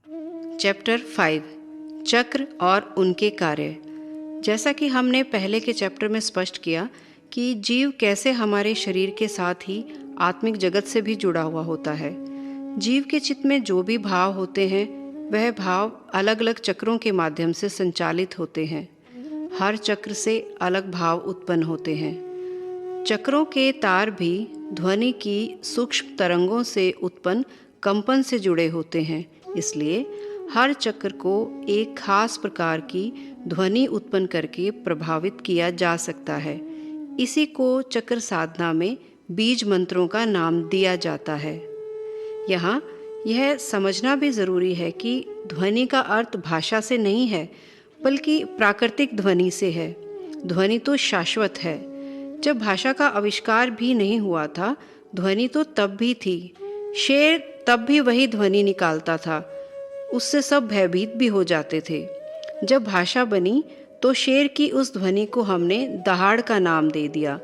Chapter 5 चक्र और उनके कार्य। जैसा कि हमने पहले के चैप्टर में स्पष्ट किया कि जीव कैसे हमारे शरीर के साथ ही आत्मिक जगत से भी जुड़ा हुआ होता है। जीव के चित्त में जो भी भाव होते हैं वह भाव अलग अलग चक्रों के माध्यम से संचालित होते हैं। हर चक्र से अलग भाव उत्पन्न होते हैं। चक्रों के तार भी ध्वनि की सूक्ष्म तरंगों से उत्पन्न कंपन से जुड़े होते हैं, इसलिए हर चक्र को एक खास प्रकार की ध्वनि उत्पन्न करके प्रभावित किया जा सकता है। इसी को चक्र साधना में बीज मंत्रों का नाम दिया जाता है। यहाँ यह समझना भी ज़रूरी है कि ध्वनि का अर्थ भाषा से नहीं है, बल्कि प्राकृतिक ध्वनि से है। ध्वनि तो शाश्वत है। जब भाषा का आविष्कार भी नहीं हुआ था, ध्वनि तो तब भी थी। शेर तब भी वही ध्वनि निकालता था, उससे सब भयभीत भी हो जाते थे। जब भाषा बनी तो शेर की उस ध्वनि को हमने दहाड़ का नाम दे दिया।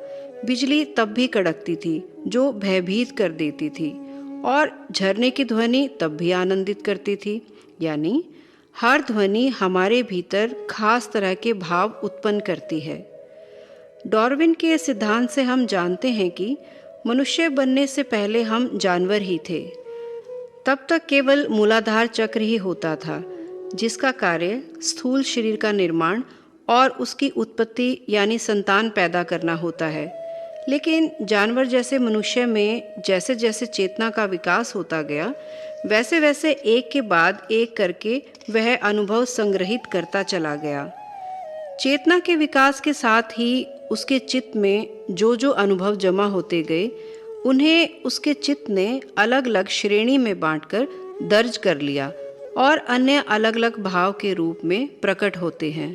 बिजली तब भी कड़कती थी, जो भयभीत कर देती थी, और झरने की ध्वनि तब भी आनंदित करती थी। यानी हर ध्वनि हमारे भीतर खास तरह के भाव उत्पन्न करती है। डार्विन के सिद्धांत से हम जानते हैं कि मनुष्य बनने से पहले हम जानवर ही थे। तब तक केवल मूलाधार चक्र ही होता था, जिसका कार्य स्थूल शरीर का निर्माण और उसकी उत्पत्ति यानी संतान पैदा करना होता है। लेकिन जानवर जैसे मनुष्य में जैसे जैसे चेतना का विकास होता गया, वैसे वैसे एक के बाद एक करके वह अनुभव संग्रहित करता चला गया। चेतना के विकास के साथ ही उसके चित्त में जो जो अनुभव जमा होते गए, उन्हें उसके चित्त ने अलग अलग श्रेणी में बांटकर दर्ज कर लिया और अन्य अलग अलग भाव के रूप में प्रकट होते हैं।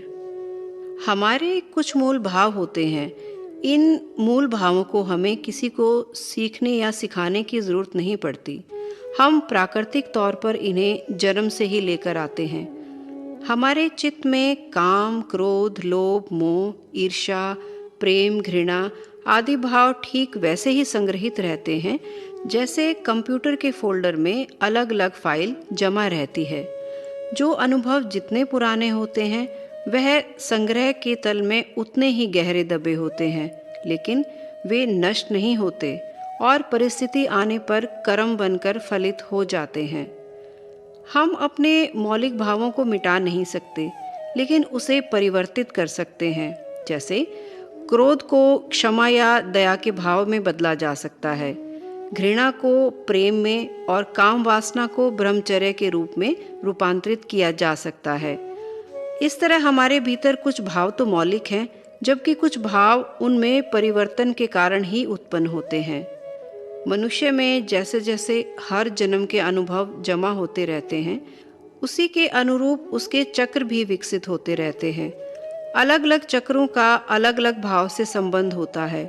हमारे कुछ मूल भाव होते हैं। इन मूल भावों को हमें किसी को सीखने या सिखाने की ज़रूरत नहीं पड़ती। हम प्राकृतिक तौर पर इन्हें जन्म से ही लेकर आते हैं। हमारे चित्त में काम, क्रोध, लोभ, मोह, ईर्ष्या, प्रेम, घृणा आदि भाव ठीक वैसे ही संग्रहित रहते हैं जैसे कंप्यूटर के फोल्डर में अलग अलग फाइल जमा रहती है। जो अनुभव जितने पुराने होते हैं वह संग्रह के तल में उतने ही गहरे दबे होते हैं, लेकिन वे नष्ट नहीं होते और परिस्थिति आने पर कर्म बनकर फलित हो जाते हैं। हम अपने मौलिक भावों को मिटा नहीं सकते, लेकिन उसे परिवर्तित कर सकते हैं। जैसे क्रोध को क्षमा या दया के भाव में बदला जा सकता है, घृणा को प्रेम में और काम वासना को ब्रह्मचर्य के रूप में रूपांतरित किया जा सकता है। इस तरह हमारे भीतर कुछ भाव तो मौलिक हैं, जबकि कुछ भाव उनमें परिवर्तन के कारण ही उत्पन्न होते हैं। मनुष्य में जैसे जैसे हर जन्म के अनुभव जमा होते रहते हैं, उसी के अनुरूप उसके चक्र भी विकसित होते रहते हैं। अलग अलग चक्रों का अलग अलग भाव से संबंध होता है।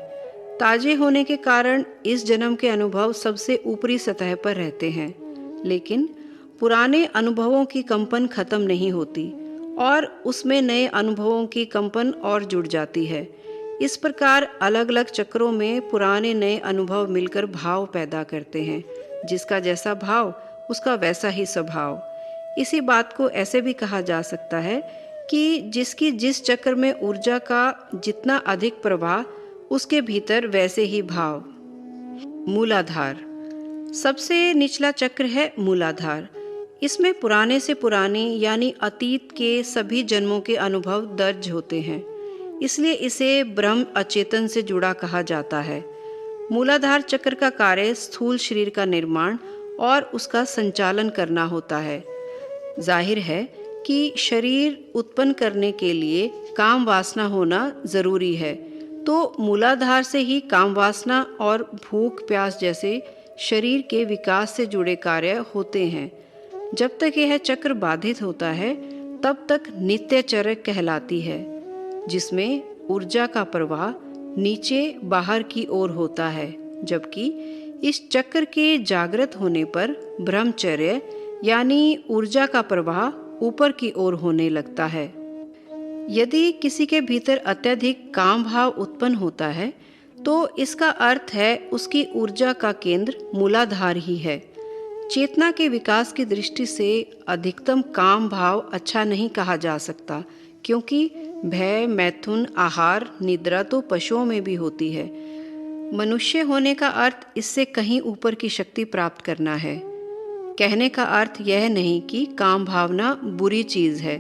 ताजे होने के कारण इस जन्म के अनुभव सबसे ऊपरी सतह पर रहते हैं, लेकिन पुराने अनुभवों की कंपन खत्म नहीं होती और उसमें नए अनुभवों की कंपन और जुड़ जाती है। इस प्रकार अलग अलग चक्रों में पुराने नए अनुभव मिलकर भाव पैदा करते हैं। जिसका जैसा भाव उसका वैसा ही स्वभाव। इसी बात को ऐसे भी कहा जा सकता है कि जिसकी जिस चक्र में ऊर्जा का जितना अधिक प्रवाह, उसके भीतर वैसे ही भाव। मूलाधार सबसे निचला चक्र है। मूलाधार इसमें पुराने से पुराने यानी अतीत के सभी जन्मों के अनुभव दर्ज होते हैं, इसलिए इसे ब्रह्म अचेतन से जुड़ा कहा जाता है। मूलाधार चक्र का कार्य स्थूल शरीर का निर्माण और उसका संचालन करना होता है। जाहिर है कि शरीर उत्पन्न करने के लिए काम वासना होना जरूरी है, तो मूलाधार से ही काम वासना और भूख प्यास जैसे शरीर के विकास से जुड़े कार्य होते हैं। जब तक यह चक्र बाधित होता है, तब तक नित्यचर्या कहलाती है, जिसमें ऊर्जा का प्रवाह नीचे बाहर की ओर होता है, जबकि इस चक्र के जागृत होने पर ब्रह्मचर्य यानी ऊर्जा का प्रवाह ऊपर की ओर होने लगता है। यदि किसी के भीतर अत्यधिक काम भाव उत्पन्न होता है, तो इसका अर्थ है उसकी ऊर्जा का केंद्र मूलाधार ही है। चेतना के विकास की दृष्टि से अधिकतम काम भाव अच्छा नहीं कहा जा सकता, क्योंकि भय, मैथुन, आहार, निद्रा तो पशुओं में भी होती है। मनुष्य होने का अर्थ इससे कहीं ऊपर की शक्ति प्राप्त करना है। कहने का अर्थ यह नहीं कि काम भावना बुरी चीज है।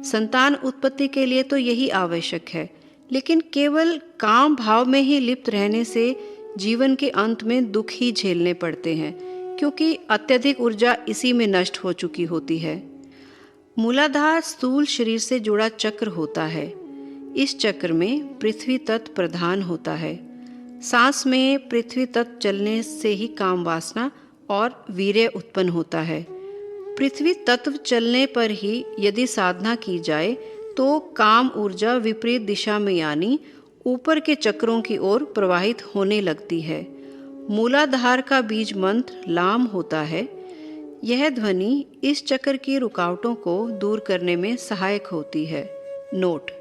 संतान उत्पत्ति के लिए तो यही आवश्यक है, लेकिन केवल काम भाव में ही लिप्त रहने से जीवन के अंत में दुख ही झेलने पड़ते हैं, क्योंकि अत्यधिक ऊर्जा इसी में नष्ट हो चुकी होती है। मूलाधार स्थूल शरीर से जुड़ा चक्र होता है। इस चक्र में पृथ्वी तत्व प्रधान होता है। सांस में पृथ्वी तत्व चलने से ही काम वासना और वीर्य उत्पन्न होता है। पृथ्वी तत्व चलने पर ही यदि साधना की जाए तो काम ऊर्जा विपरीत दिशा में यानी ऊपर के चक्रों की ओर प्रवाहित होने लगती है। मूलाधार का बीज मंत्र लाम होता है। यह ध्वनि इस चक्र की रुकावटों को दूर करने में सहायक होती है। नोट: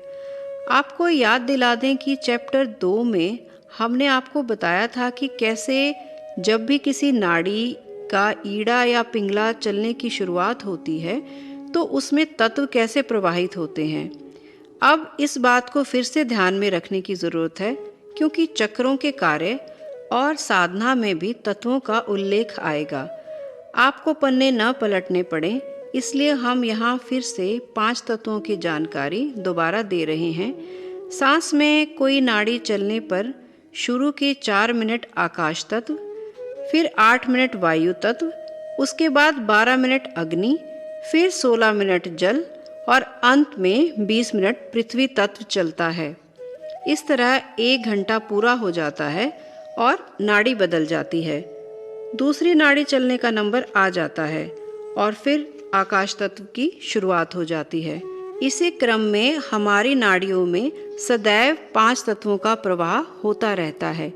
आपको याद दिला दें कि चैप्टर 2 में हमने आपको बताया था कि कैसे जब भी किसी नाड़ी का ईड़ा या पिंगला चलने की शुरुआत होती है तो उसमें तत्व कैसे प्रवाहित होते हैं। अब इस बात को फिर से ध्यान में रखने की ज़रूरत है, क्योंकि चक्रों के कार्य और साधना में भी तत्वों का उल्लेख आएगा। आपको पन्ने न पलटने पड़े, इसलिए हम यहाँ फिर से 5 तत्वों की जानकारी दोबारा दे रहे हैं। सांस में कोई नाड़ी चलने पर शुरू के 4 मिनट आकाश तत्व, फिर 8 मिनट वायु तत्व, उसके बाद 12 मिनट अग्नि, फिर 16 मिनट जल और अंत में 20 मिनट पृथ्वी तत्व चलता है। इस तरह 1 घंटा पूरा हो जाता है और नाड़ी बदल जाती है। दूसरी नाड़ी चलने का नंबर आ जाता है और फिर आकाश तत्व की शुरुआत हो जाती है। इसी क्रम में हमारी नाड़ियों में सदैव 5 तत्वों का प्रवाह होता रहता है।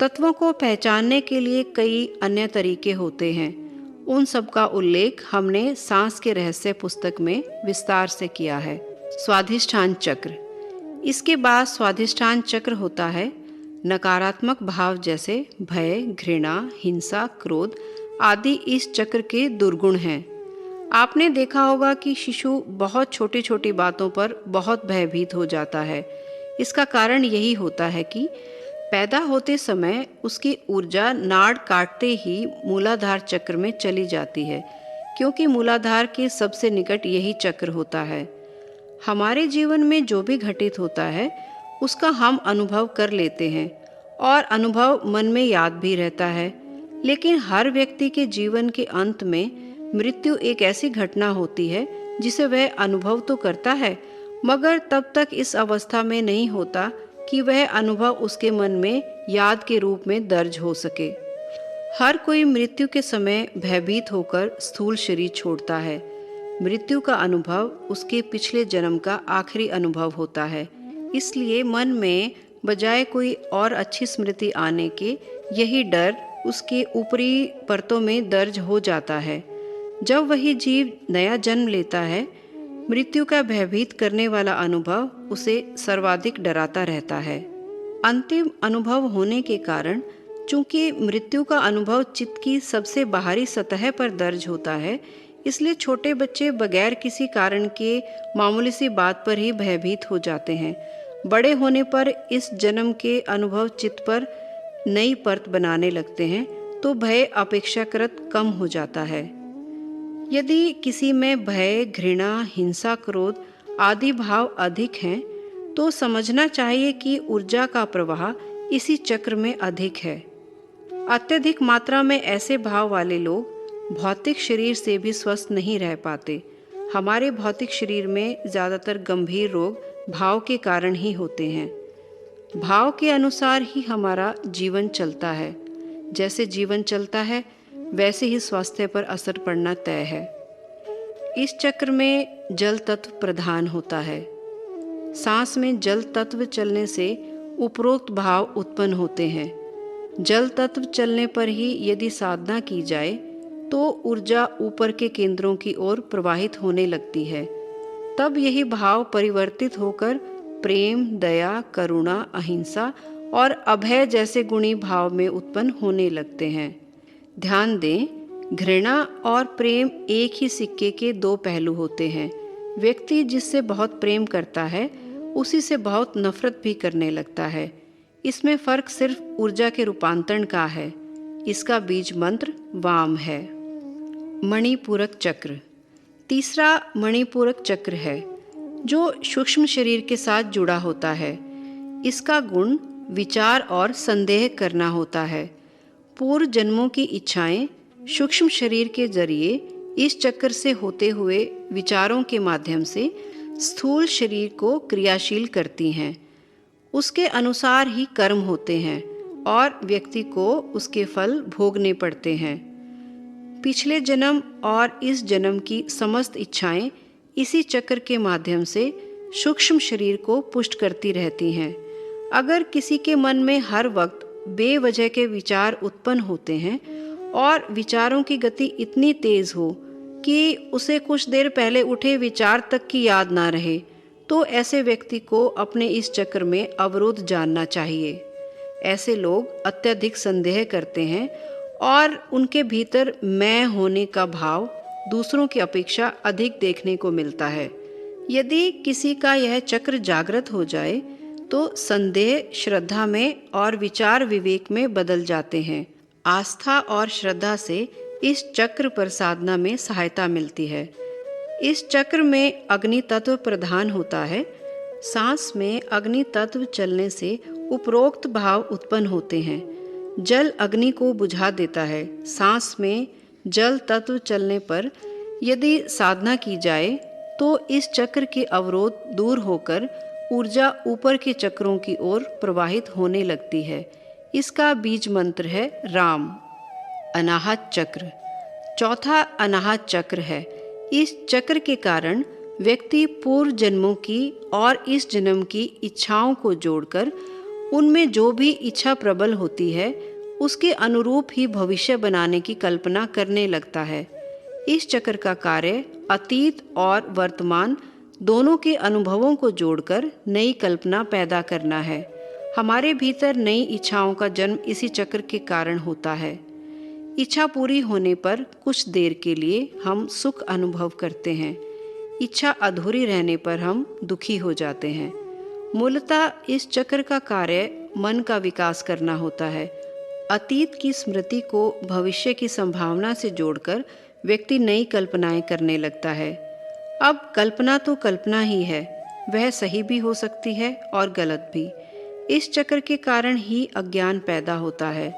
तत्वों को पहचानने के लिए कई अन्य तरीके होते हैं। उन सब का उल्लेख हमने सांस के रहस्य पुस्तक में विस्तार से किया है। स्वाधिष्ठान चक्र। इसके बाद स्वाधिष्ठान चक्र होता है। नकारात्मक भाव जैसे भय, घृणा, हिंसा, क्रोध आदि इस चक्र के दुर्गुण हैं। आपने देखा होगा कि शिशु बहुत छोटी छोटी बातों पर बहुत भयभीत हो जाता है। इसका कारण यही होता है कि पैदा होते समय उसकी ऊर्जा नाड़ काटते ही मूलाधार चक्र में चली जाती है, क्योंकि मूलाधार के सबसे निकट यही चक्र होता है। हमारे जीवन में जो भी घटित होता है उसका हम अनुभव कर लेते हैं और अनुभव मन में याद भी रहता है। लेकिन हर व्यक्ति के जीवन के अंत में मृत्यु एक ऐसी घटना होती है जिसे वह अनुभव तो करता है, मगर तब तक इस अवस्था में नहीं होता कि वह अनुभव उसके मन में याद के रूप में दर्ज हो सके। हर कोई मृत्यु के समय भयभीत होकर स्थूल शरीर छोड़ता है। मृत्यु का अनुभव उसके पिछले जन्म का आखिरी अनुभव होता है। इसलिए मन में बजाय कोई और अच्छी स्मृति आने के यही डर उसके ऊपरी परतों में दर्ज हो जाता है। जब वही जीव नया जन्म लेता है, मृत्यु का भयभीत करने वाला अनुभव उसे सर्वाधिक डराता रहता है। अंतिम अनुभव होने के कारण चूंकि मृत्यु का अनुभव चित्त की सबसे बाहरी सतह पर दर्ज होता है, इसलिए छोटे बच्चे बगैर किसी कारण के मामूली सी बात पर ही भयभीत हो जाते हैं। बड़े होने पर इस जन्म के अनुभव चित्त पर नई परत बनाने लगते हैं, तो भय अपेक्षाकृत कम हो जाता है। यदि किसी में भय, घृणा, हिंसा, क्रोध आदि भाव अधिक हैं, तो समझना चाहिए कि ऊर्जा का प्रवाह इसी चक्र में अधिक है। अत्यधिक मात्रा में ऐसे भाव वाले लोग भौतिक शरीर से भी स्वस्थ नहीं रह पाते। हमारे भौतिक शरीर में ज़्यादातर गंभीर रोग भाव के कारण ही होते हैं। भाव के अनुसार ही हमारा जीवन चलता है। जैसे जीवन चलता है वैसे ही स्वास्थ्य पर असर पड़ना तय है। इस चक्र में जल तत्व प्रधान होता है। सांस में जल तत्व चलने से उपरोक्त भाव उत्पन्न होते हैं। जल तत्व चलने पर ही यदि साधना की जाए तो ऊर्जा ऊपर के केंद्रों की ओर प्रवाहित होने लगती है। तब यही भाव परिवर्तित होकर प्रेम, दया, करुणा, अहिंसा और अभय जैसे गुणी भाव में उत्पन्न होने लगते हैं। ध्यान दें घृणा और प्रेम एक ही सिक्के के दो पहलू होते हैं। व्यक्ति जिससे बहुत प्रेम करता है उसी से बहुत नफरत भी करने लगता है। इसमें फर्क सिर्फ ऊर्जा के रूपांतरण का है। इसका बीज मंत्र वाम है। मणिपूरक चक्र तीसरा मणिपूरक चक्र है जो सूक्ष्म शरीर के साथ जुड़ा होता है। इसका गुण विचार और संदेह करना होता है। पूर्व जन्मों की इच्छाएं सूक्ष्म शरीर के जरिए इस चक्र से होते हुए विचारों के माध्यम से स्थूल शरीर को क्रियाशील करती हैं। उसके अनुसार ही कर्म होते हैं और व्यक्ति को उसके फल भोगने पड़ते हैं। पिछले जन्म और इस जन्म की समस्त इच्छाएं इसी चक्र के माध्यम से सूक्ष्म शरीर को पुष्ट करती रहती हैं। अगर किसी के मन में हर वक्त बेवजह के विचार उत्पन्न होते हैं और विचारों की गति इतनी तेज हो कि उसे कुछ देर पहले उठे विचार तक की याद ना रहे, तो ऐसे व्यक्ति को अपने इस चक्र में अवरोध जानना चाहिए। ऐसे लोग अत्यधिक संदेह करते हैं और उनके भीतर मैं होने का भाव दूसरों की अपेक्षा अधिक देखने को मिलता है। यदि किसी का यह चक्र जागृत हो जाए तो संदेह श्रद्धा में और विचार विवेक में बदल जाते हैं। आस्था और श्रद्धा से इस चक्र पर साधना में सहायता मिलती है। इस चक्र में अग्नि तत्व प्रधान होता है। सांस में अग्नि तत्व चलने से उपरोक्त भाव उत्पन्न होते हैं। जल अग्नि को बुझा देता है। सांस में जल तत्व चलने पर यदि साधना की जाए तो इस चक्र के अवरोध दूर होकर ऊर्जा ऊपर के चक्रों की ओर प्रवाहित होने लगती है। इसका बीज मंत्र है राम। अनाहत चक्र चौथा अनाहत चक्र है। इस चक्र के कारण व्यक्ति पूर्व जन्मों की और इस जन्म की इच्छाओं को जोड़कर उनमें जो भी इच्छा प्रबल होती है उसके अनुरूप ही भविष्य बनाने की कल्पना करने लगता है। इस चक्र का कार्य अतीत और वर्तमान दोनों के अनुभवों को जोड़कर नई कल्पना पैदा करना है। हमारे भीतर नई इच्छाओं का जन्म इसी चक्र के कारण होता है। इच्छा पूरी होने पर कुछ देर के लिए हम सुख अनुभव करते हैं। इच्छा अधूरी रहने पर हम दुखी हो जाते हैं। मूलतः इस चक्र का कार्य मन का विकास करना होता है। अतीत की स्मृति को भविष्य की संभावना से जोड़कर व्यक्ति नई कल्पनाएं करने लगता है। अब कल्पना तो कल्पना ही है, वह सही भी हो सकती है और गलत भी। इस चक्र के कारण ही अज्ञान पैदा होता है,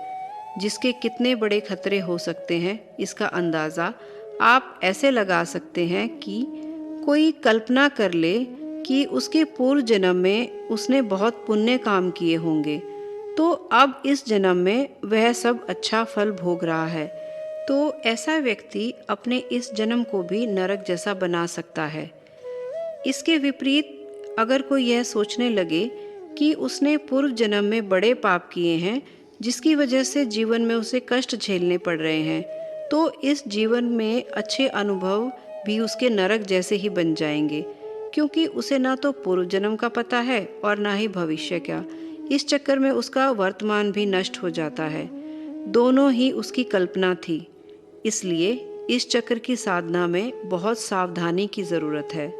जिसके कितने बड़े खतरे हो सकते हैं इसका अंदाज़ा आप ऐसे लगा सकते हैं कि कोई कल्पना कर ले कि उसके पूर्व जन्म में उसने बहुत पुण्य काम किए होंगे, तो अब इस जन्म में वह सब अच्छा फल भोग रहा है, तो ऐसा व्यक्ति अपने इस जन्म को भी नरक जैसा बना सकता है। इसके विपरीत अगर कोई यह सोचने लगे कि उसने पूर्व जन्म में बड़े पाप किए हैं जिसकी वजह से जीवन में उसे कष्ट झेलने पड़ रहे हैं, तो इस जीवन में अच्छे अनुभव भी उसके नरक जैसे ही बन जाएंगे, क्योंकि उसे ना तो पूर्व जन्म का पता है और ना ही भविष्य का। इस चक्कर में उसका वर्तमान भी नष्ट हो जाता है। दोनों ही उसकी कल्पना थी। इसलिए इस चक्र की साधना में बहुत सावधानी की ज़रूरत है।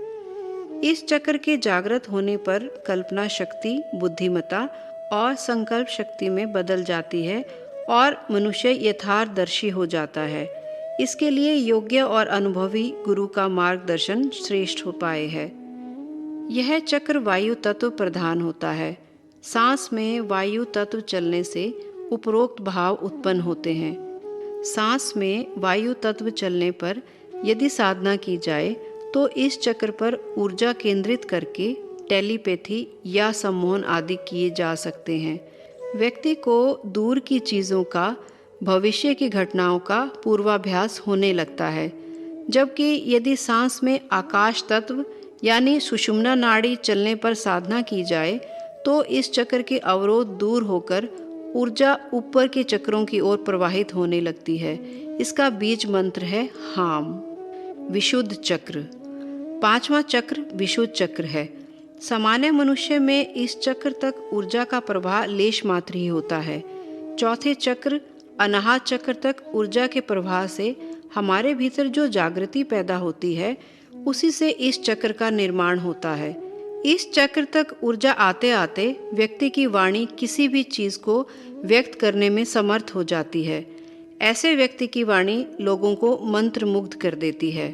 इस चक्र के जागृत होने पर कल्पना शक्ति, बुद्धिमत्ता और संकल्प शक्ति में बदल जाती है और मनुष्य यथार्थदर्शी हो जाता है। इसके लिए योग्य और अनुभवी गुरु का मार्गदर्शन श्रेष्ठ उपाय है। यह चक्र वायु तत्व प्रधान होता है। सांस में वायु तत्व चलने से उपरोक्त भाव उत्पन्न होते हैं। सांस में वायु तत्व चलने पर यदि साधना की जाए तो इस चक्र पर ऊर्जा केंद्रित करके टेलीपैथी या सम्मोहन आदि किए जा सकते हैं। व्यक्ति को दूर की चीज़ों का, भविष्य की घटनाओं का पूर्वाभ्यास होने लगता है। जबकि यदि सांस में आकाश तत्व यानी सुषुम्ना नाड़ी चलने पर साधना की जाए तो इस चक्र के अवरोध दूर होकर ऊर्जा ऊपर के चक्रों की ओर प्रवाहित होने लगती है। इसका बीज मंत्र है हाम। विशुद्ध चक्र पांचवा चक्र विशुद्ध चक्र है। सामान्य मनुष्य में इस चक्र तक ऊर्जा का प्रवाह लेश मात्र ही होता है। चौथे चक्र अनाहत चक्र तक ऊर्जा के प्रवाह से हमारे भीतर जो जागृति पैदा होती है, उसी से इस चक्र का निर्माण होता है। इस चक्र तक ऊर्जा आते आते व्यक्ति की वाणी किसी भी चीज को व्यक्त करने में समर्थ हो जाती है। ऐसे व्यक्ति की वाणी लोगों को मंत्रमुग्ध कर देती है।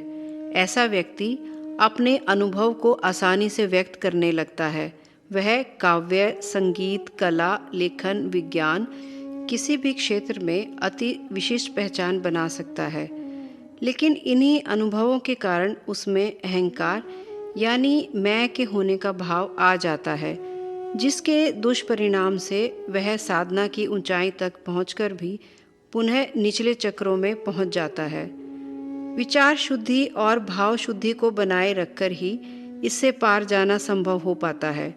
ऐसा व्यक्ति अपने अनुभव को आसानी से व्यक्त करने लगता है। वह काव्य, संगीत, कला, लेखन, विज्ञान किसी भी क्षेत्र में अति विशिष्ट पहचान बना सकता है। लेकिन इन्हीं अनुभवों के कारण उसमें अहंकार यानी मैं के होने का भाव आ जाता है, जिसके दुष्परिणाम से वह साधना की ऊंचाई तक पहुंचकर भी पुनः निचले चक्रों में पहुंच जाता है। विचार शुद्धि और भाव शुद्धि को बनाए रखकर ही इससे पार जाना संभव हो पाता है।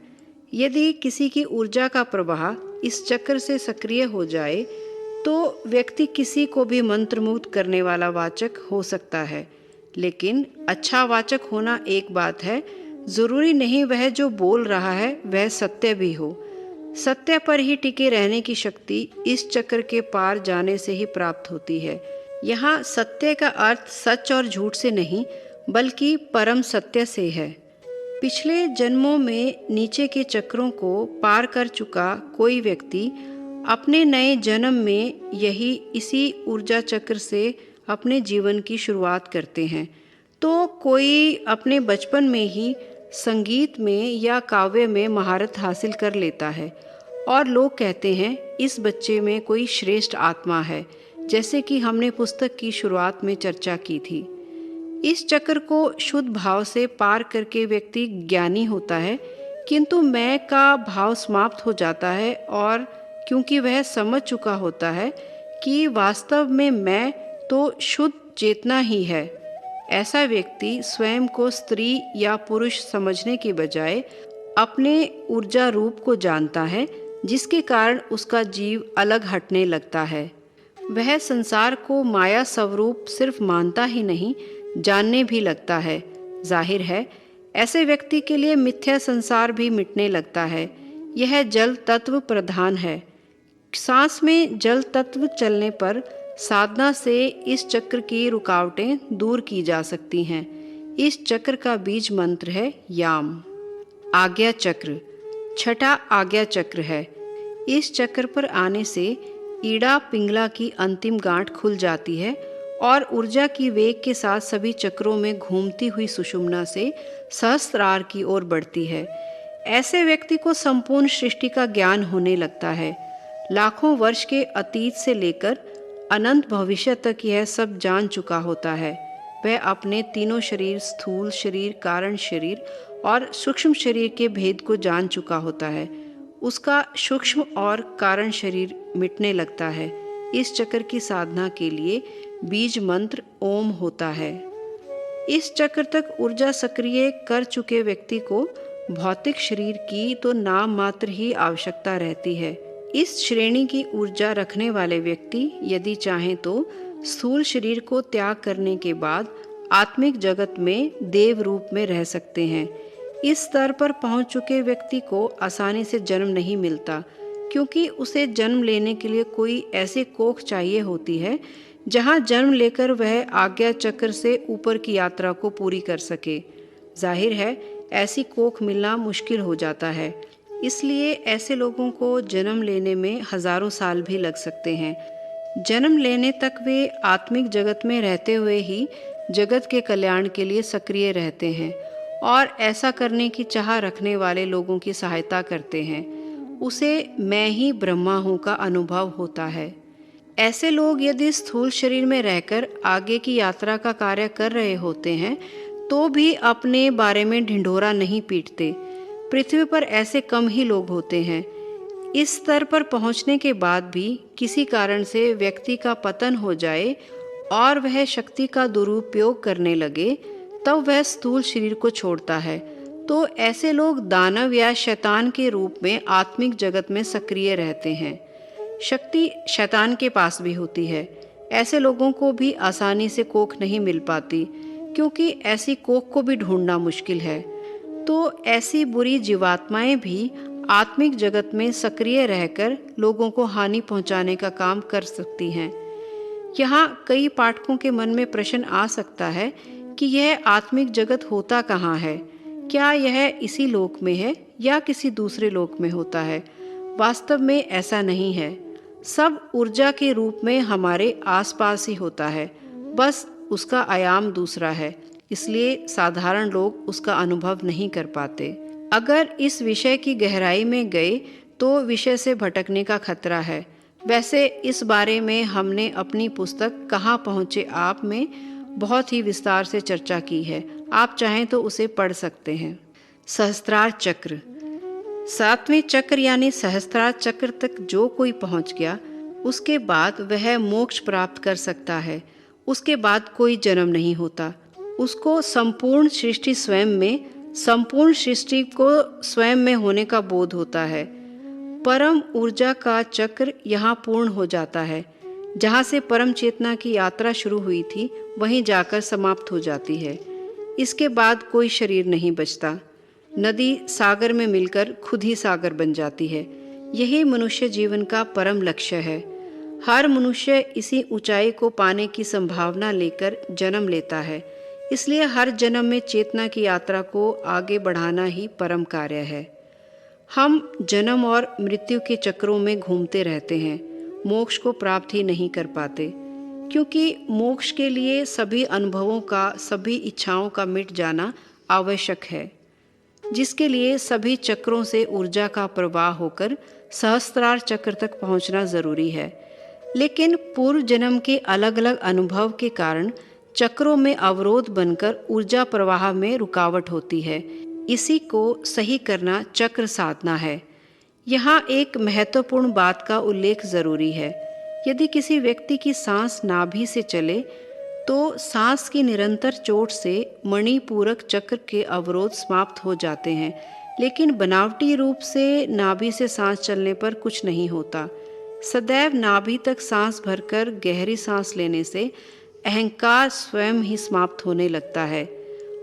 यदि किसी की ऊर्जा का प्रवाह इस चक्र से सक्रिय हो जाए तो व्यक्ति किसी को भी मंत्रमुग्ध करने वाला वाचक हो सकता है। लेकिन अच्छा वाचक होना एक बात है, जरूरी नहीं वह जो बोल रहा है वह सत्य भी हो। सत्य पर ही टिके रहने की शक्ति इस चक्र के पार जाने से ही प्राप्त होती है। यहाँ सत्य का अर्थ सच और झूठ से नहीं, बल्कि परम सत्य से है। पिछले जन्मों में नीचे के चक्रों को पार कर चुका कोई व्यक्ति अपने नए जन्म में इसी ऊर्जा चक्र से अपने जीवन की शुरुआत करते हैं। तो कोई अपने बचपन में ही संगीत में या काव्य में महारत हासिल कर लेता है और लोग कहते हैं इस बच्चे में कोई श्रेष्ठ आत्मा है, जैसे कि हमने पुस्तक की शुरुआत में चर्चा की थी। इस चक्र को शुद्ध भाव से पार करके व्यक्ति ज्ञानी होता है, किंतु मैं का भाव समाप्त हो जाता है, और क्योंकि वह समझ चुका होता है कि वास्तव में मैं तो शुद्ध चेतना ही है। ऐसा व्यक्ति स्वयं को स्त्री या पुरुष समझने के बजाय अपने ऊर्जा रूप को जानता है, जिसके कारण उसका जीव अलग हटने लगता है। वह संसार को माया स्वरूप सिर्फ मानता ही नहीं, जानने भी लगता है। जाहिर है ऐसे व्यक्ति के लिए मिथ्या संसार भी मिटने लगता है। यह जल तत्व प्रधान है। सांस में जल तत्व चलने पर साधना से इस चक्र की रुकावटें दूर की जा सकती हैं। इस चक्र का बीज मंत्र है याम। आज्ञा चक्र छठा आज्ञा चक्र है। इस चक्र पर आने से ईड़ा पिंगला की अंतिम गांठ खुल जाती है और ऊर्जा की वेग के साथ सभी चक्रों में घूमती हुई सुषुम्ना से सहस्त्रार की ओर बढ़ती है। ऐसे व्यक्ति को संपूर्ण सृष्टि का ज्ञान होने लगता है। लाखों वर्ष के अतीत से लेकर अनंत भविष्य तक यह सब जान चुका होता है। वह अपने तीनों शरीर, स्थूल शरीर, कारण शरीर और सूक्ष्म शरीर के भेद को जान चुका होता है। उसका सूक्ष्म और कारण शरीर मिटने लगता है। इस चक्र की साधना के लिए बीज मंत्र ओम होता है। इस चक्र तक ऊर्जा सक्रिय कर चुके व्यक्ति को भौतिक शरीर की तो नाम मात्र ही आवश्यकता रहती है। इस श्रेणी की ऊर्जा रखने वाले व्यक्ति यदि चाहें तो स्थूल शरीर को त्याग करने के बाद आत्मिक जगत में देव रूप में रह सकते हैं। इस स्तर पर पहुंच चुके व्यक्ति को आसानी से जन्म नहीं मिलता, क्योंकि उसे जन्म लेने के लिए कोई ऐसे कोख चाहिए होती है जहां जन्म लेकर वह आज्ञा चक्र से ऊपर की यात्रा को पूरी कर सके। जाहिर है ऐसी कोख मिलना मुश्किल हो जाता है, इसलिए ऐसे लोगों को जन्म लेने में हजारों साल भी लग सकते हैं। जन्म लेने तक वे आत्मिक जगत में रहते हुए ही जगत के कल्याण के लिए सक्रिय रहते हैं और ऐसा करने की चाह रखने वाले लोगों की सहायता करते हैं। उसे मैं ही ब्रह्मा हूँ का अनुभव होता है। ऐसे लोग यदि स्थूल शरीर में रहकर आगे की यात्रा का कार्य कर रहे होते हैं तो भी अपने बारे में ढिंढोरा नहीं पीटते। पृथ्वी पर ऐसे कम ही लोग होते हैं। इस स्तर पर पहुंचने के बाद भी किसी कारण से व्यक्ति का पतन हो जाए और वह शक्ति का दुरुपयोग करने लगे, तब वह स्थूल शरीर को छोड़ता है। तो ऐसे लोग दानव या शैतान के रूप में आत्मिक जगत में सक्रिय रहते हैं। शक्ति शैतान के पास भी होती है। ऐसे लोगों को भी आसानी से कोख नहीं मिल पाती, क्योंकि ऐसी कोख को भी ढूंढना मुश्किल है। तो ऐसी बुरी जीवात्माएं भी आत्मिक जगत में सक्रिय रहकर लोगों को हानि पहुंचाने का काम कर सकती हैं। यहाँ कई पाठकों के मन में प्रश्न आ सकता है कि यह आत्मिक जगत होता कहाँ है? क्या यह इसी लोक में है या किसी दूसरे लोक में होता है? वास्तव में ऐसा नहीं है। सब ऊर्जा के रूप में हमारे आसपास ही होता है, बस उसका आयाम दूसरा है, इसलिए साधारण लोग उसका अनुभव नहीं कर पाते। अगर इस विषय की गहराई में गए तो विषय से भटकने का खतरा है। वैसे इस बारे में हमने अपनी पुस्तक कहाँ पहुँचे आप में बहुत ही विस्तार से चर्चा की है। आप चाहें तो उसे पढ़ सकते हैं। सहस्त्रार चक्र। 7वें चक्र यानी सहस्त्रार चक्र तक जो कोई पहुंच गया, उसके बाद वह मोक्ष प्राप्त कर सकता है। उसके बाद कोई जन्म नहीं होता। उसको संपूर्ण सृष्टि को स्वयं में होने का बोध होता है। परम ऊर्जा का चक्र यहाँ पूर्ण हो जाता है। जहाँ से परम चेतना की यात्रा शुरू हुई थी, वहीं जाकर समाप्त हो जाती है। इसके बाद कोई शरीर नहीं बचता। नदी सागर में मिलकर खुद ही सागर बन जाती है। यही मनुष्य जीवन का परम लक्ष्य है। हर मनुष्य इसी ऊंचाई को पाने की संभावना लेकर जन्म लेता है। इसलिए हर जन्म में चेतना की यात्रा को आगे बढ़ाना ही परम कार्य है। हम जन्म और मृत्यु के चक्रों में घूमते रहते हैं, मोक्ष को प्राप्त ही नहीं कर पाते, क्योंकि मोक्ष के लिए सभी अनुभवों का, सभी इच्छाओं का मिट जाना आवश्यक है, जिसके लिए सभी चक्रों से ऊर्जा का प्रवाह होकर सहस्त्रार चक्र तक पहुंचना जरूरी है। लेकिन पूर्व जन्म के अलग अलग अनुभव के कारण चक्रों में अवरोध बनकर ऊर्जा प्रवाह में रुकावट होती है। इसी को सही करना चक्र साधना है। यहाँ एक महत्वपूर्ण बात का उल्लेख जरूरी है। यदि किसी व्यक्ति की सांस नाभि से चले तो सांस की निरंतर चोट से मणिपूरक चक्र के अवरोध समाप्त हो जाते हैं, लेकिन बनावटी रूप से नाभि से सांस चलने पर कुछ नहीं होता। सदैव नाभि तक सांस भरकर गहरी सांस लेने से अहंकार स्वयं ही समाप्त होने लगता है।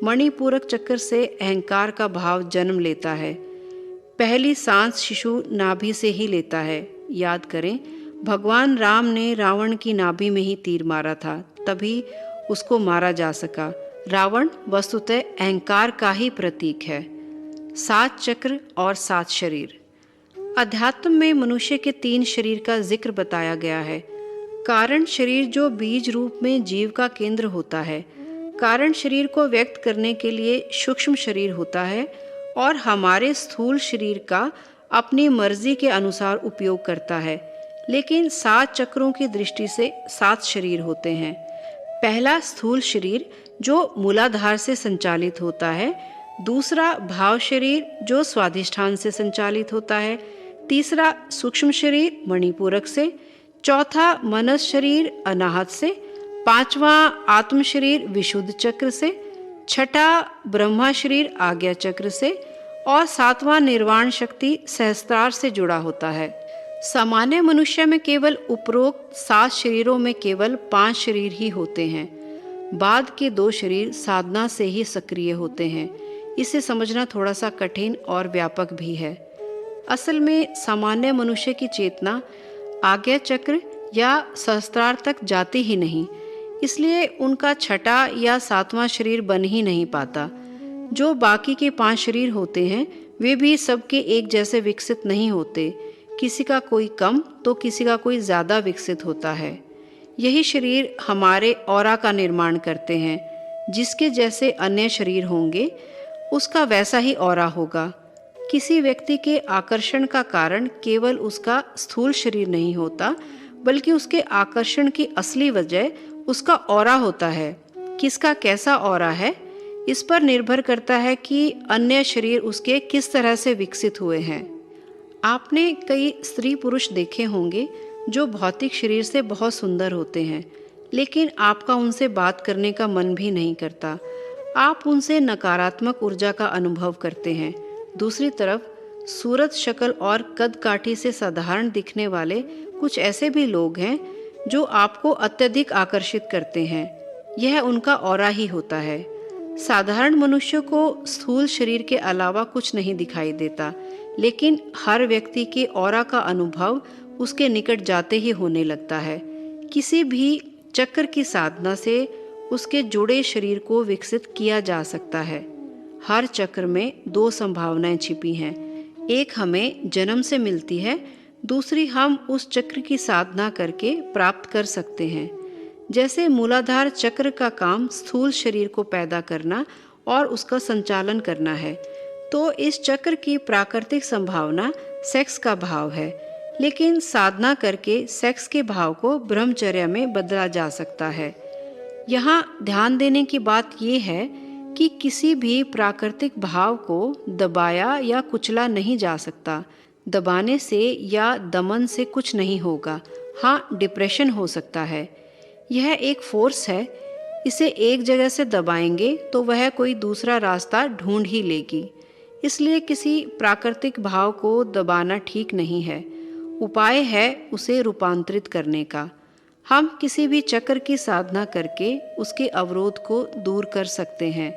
मणिपूरक चक्र से अहंकार का भाव जन्म लेता है। पहली सांस शिशु नाभि से ही लेता है। याद करें, भगवान राम ने रावण की नाभि में ही तीर मारा था, तभी उसको मारा जा सका। रावण वस्तुतः अहंकार का ही प्रतीक है। 7 चक्र और 7 शरीर। अध्यात्म में मनुष्य के 3 शरीर का जिक्र बताया गया है। कारण शरीर जो बीज रूप में जीव का केंद्र होता है, कारण शरीर को व्यक्त करने के लिए सूक्ष्म शरीर होता है और हमारे स्थूल शरीर का अपनी मर्जी के अनुसार उपयोग करता है। लेकिन 7 चक्रों की दृष्टि से 7 शरीर होते हैं। पहला स्थूल शरीर जो मूलाधार से संचालित होता है, दूसरा भाव शरीर जो स्वाधिष्ठान से संचालित होता है, तीसरा सूक्ष्म शरीर मणिपूरक से, चौथा मनस शरीर अनाहत से, पांचवा आत्म शरीर विशुद्ध चक्र से, छठा ब्रह्मा शरीर आज्ञा चक्र से और 7वां निर्वाण शक्ति सहस्त्रार से जुड़ा होता है। सामान्य मनुष्य में केवल उपरोक्त 7 शरीरों में केवल 5 शरीर ही होते हैं। बाद के 2 शरीर साधना से ही सक्रिय होते हैं। इसे समझना थोड़ा सा कठिन और व्यापक भी है। असल में सामान्य मनुष्य की चेतना आज्ञा चक्र या सहस्त्रार तक जाती ही नहीं, इसलिए उनका छठा या 7वां शरीर बन ही नहीं पाता। जो बाकी के 5 शरीर होते हैं वे भी सबके एक जैसे विकसित नहीं होते। किसी का कोई कम तो किसी का कोई ज़्यादा विकसित होता है। यही शरीर हमारे ऑरा का निर्माण करते हैं। जिसके जैसे अन्य शरीर होंगे उसका वैसा ही ऑरा होगा। किसी व्यक्ति के आकर्षण का कारण केवल उसका स्थूल शरीर नहीं होता, बल्कि उसके आकर्षण की असली वजह उसका ऑरा होता है। किसका कैसा ऑरा है इस पर निर्भर करता है कि अन्य शरीर उसके किस तरह से विकसित हुए हैं। आपने कई स्त्री पुरुष देखे होंगे जो भौतिक शरीर से बहुत सुंदर होते हैं, लेकिन आपका उनसे बात करने का मन भी नहीं करता। आप उनसे नकारात्मक ऊर्जा का अनुभव करते हैं। दूसरी तरफ सूरत शक्ल और कद काठी से साधारण दिखने वाले कुछ ऐसे भी लोग हैं जो आपको अत्यधिक आकर्षित करते हैं। यह उनका ऑरा ही होता है। साधारण मनुष्य को स्थूल शरीर के अलावा कुछ नहीं दिखाई देता, लेकिन हर व्यक्ति के ऑरा का अनुभव उसके निकट जाते ही होने लगता है। किसी भी चक्र की साधना से उसके जुड़े शरीर को विकसित किया जा सकता है। हर चक्र में दो संभावनाएं छिपी हैं। एक हमें जन्म से मिलती है, दूसरी हम उस चक्र की साधना करके प्राप्त कर सकते हैं। जैसे मूलाधार चक्र का काम स्थूल शरीर को पैदा करना और उसका संचालन करना है, तो इस चक्र की प्राकृतिक संभावना सेक्स का भाव है, लेकिन साधना करके सेक्स के भाव को ब्रह्मचर्य में बदला जा सकता है। यहाँ ध्यान देने की बात यह है कि किसी भी प्राकृतिक भाव को दबाया या कुचला नहीं जा सकता। दबाने से या दमन से कुछ नहीं होगा। हाँ, डिप्रेशन हो सकता है। यह एक फोर्स है, इसे एक जगह से दबाएंगे तो वह कोई दूसरा रास्ता ढूंढ ही लेगी। इसलिए किसी प्राकृतिक भाव को दबाना ठीक नहीं है। उपाय है उसे रूपांतरित करने का। हम किसी भी चक्र की साधना करके उसके अवरोध को दूर कर सकते हैं।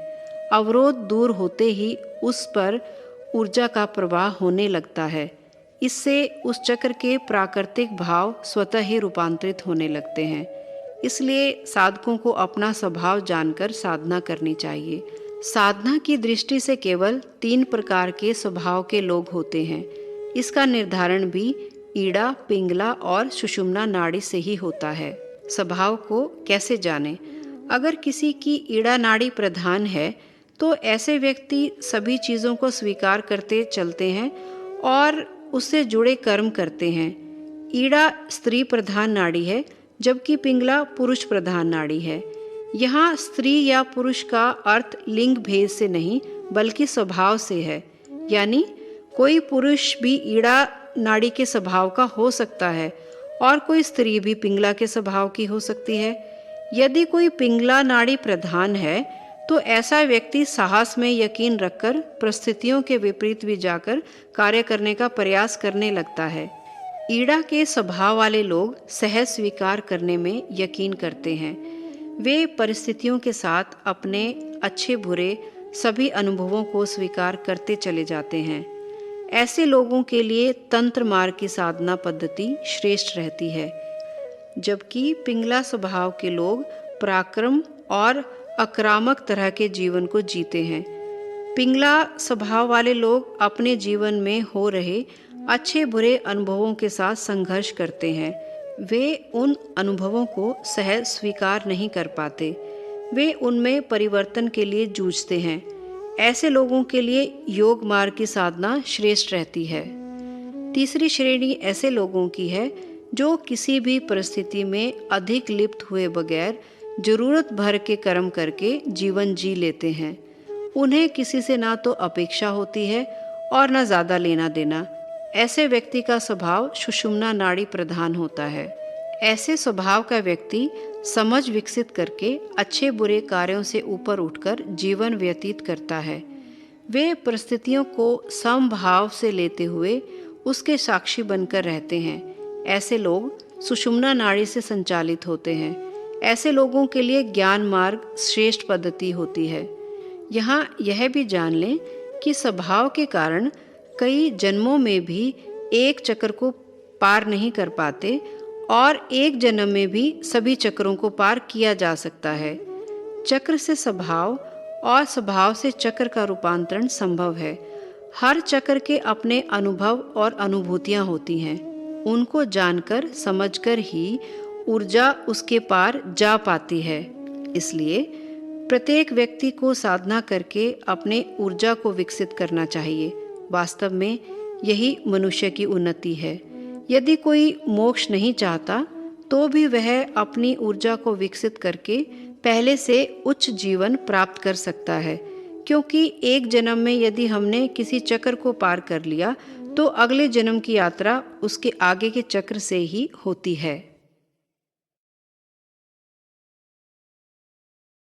अवरोध दूर होते ही उस पर ऊर्जा का प्रवाह होने लगता है। इससे उस चक्र के प्राकृतिक भाव स्वतः ही रूपांतरित होने लगते हैं। इसलिए साधकों को अपना स्वभाव जानकर साधना करनी चाहिए। साधना की दृष्टि से केवल 3 प्रकार के स्वभाव के लोग होते हैं। इसका निर्धारण भी ईड़ा, पिंगला और सुषुम्ना नाड़ी से ही होता है। स्वभाव को कैसे जाने? अगर किसी की ईड़ा नाड़ी प्रधान है तो ऐसे व्यक्ति सभी चीज़ों को स्वीकार करते चलते हैं और उससे जुड़े कर्म करते हैं। ईड़ा स्त्री प्रधान नाड़ी है, जबकि पिंगला पुरुष प्रधान नाड़ी है। यहाँ स्त्री या पुरुष का अर्थ लिंग भेद से नहीं बल्कि स्वभाव से है। यानी कोई पुरुष भी ईड़ा नाड़ी के स्वभाव का हो सकता है और कोई स्त्री भी पिंगला के स्वभाव की हो सकती है। यदि कोई पिंगला नाड़ी प्रधान है तो ऐसा व्यक्ति साहस में यकीन रखकर परिस्थितियों के विपरीत भी जाकर कार्य करने का प्रयास करने लगता है। ईड़ा के स्वभाव वाले लोग सहज स्वीकार करने में यकीन करते हैं। वे परिस्थितियों के साथ अपने अच्छे बुरे सभी अनुभवों को स्वीकार करते चले जाते हैं। ऐसे लोगों के लिए तंत्र मार्ग की साधना पद्धति श्रेष्ठ रहती है, जबकि पिंगला स्वभाव के लोग पराक्रम और आक्रामक तरह के जीवन को जीते हैं। पिंगला स्वभाव वाले लोग अपने जीवन में हो रहे अच्छे बुरे अनुभवों के साथ संघर्ष करते हैं। वे उन अनुभवों को सहज स्वीकार नहीं कर पाते। वे उनमें परिवर्तन के लिए जूझते हैं। ऐसे लोगों के लिए योग मार्ग की साधना श्रेष्ठ रहती है। तीसरी श्रेणी ऐसे लोगों की है जो किसी भी परिस्थिति में अधिक लिप्त हुए बगैर जरूरत भर के कर्म करके जीवन जी लेते हैं। उन्हें किसी से ना तो अपेक्षा होती है और न ज़्यादा लेना देना। ऐसे व्यक्ति का स्वभाव सुषुम्ना नाड़ी प्रधान होता है। ऐसे स्वभाव का व्यक्ति समझ विकसित करके अच्छे बुरे कार्यों से ऊपर उठकर जीवन व्यतीत करता है। वे परिस्थितियों को समभाव से लेते हुए उसके साक्षी बनकर रहते हैं। ऐसे लोग सुषुम्ना नाड़ी से संचालित होते हैं। ऐसे लोगों के लिए ज्ञान मार्ग श्रेष्ठ पद्धति होती है। यहाँ यह भी जान लें कि स्वभाव के कारण कई जन्मों में भी एक चक्र को पार नहीं कर पाते और एक जन्म में भी सभी चक्रों को पार किया जा सकता है। चक्र से स्वभाव और स्वभाव से चक्र का रूपांतरण संभव है। हर चक्र के अपने अनुभव और अनुभूतियाँ होती हैं। उनको जानकर समझकर ही ऊर्जा उसके पार जा पाती है। इसलिए प्रत्येक व्यक्ति को साधना करके अपने ऊर्जा को विकसित करना चाहिए। वास्तव में यही मनुष्य की उन्नति है। यदि कोई मोक्ष नहीं चाहता तो भी वह अपनी ऊर्जा को विकसित करके पहले से उच्च जीवन प्राप्त कर सकता है, क्योंकि एक जन्म में यदि हमने किसी चक्र को पार कर लिया तो अगले जन्म की यात्रा उसके आगे के चक्र से ही होती है।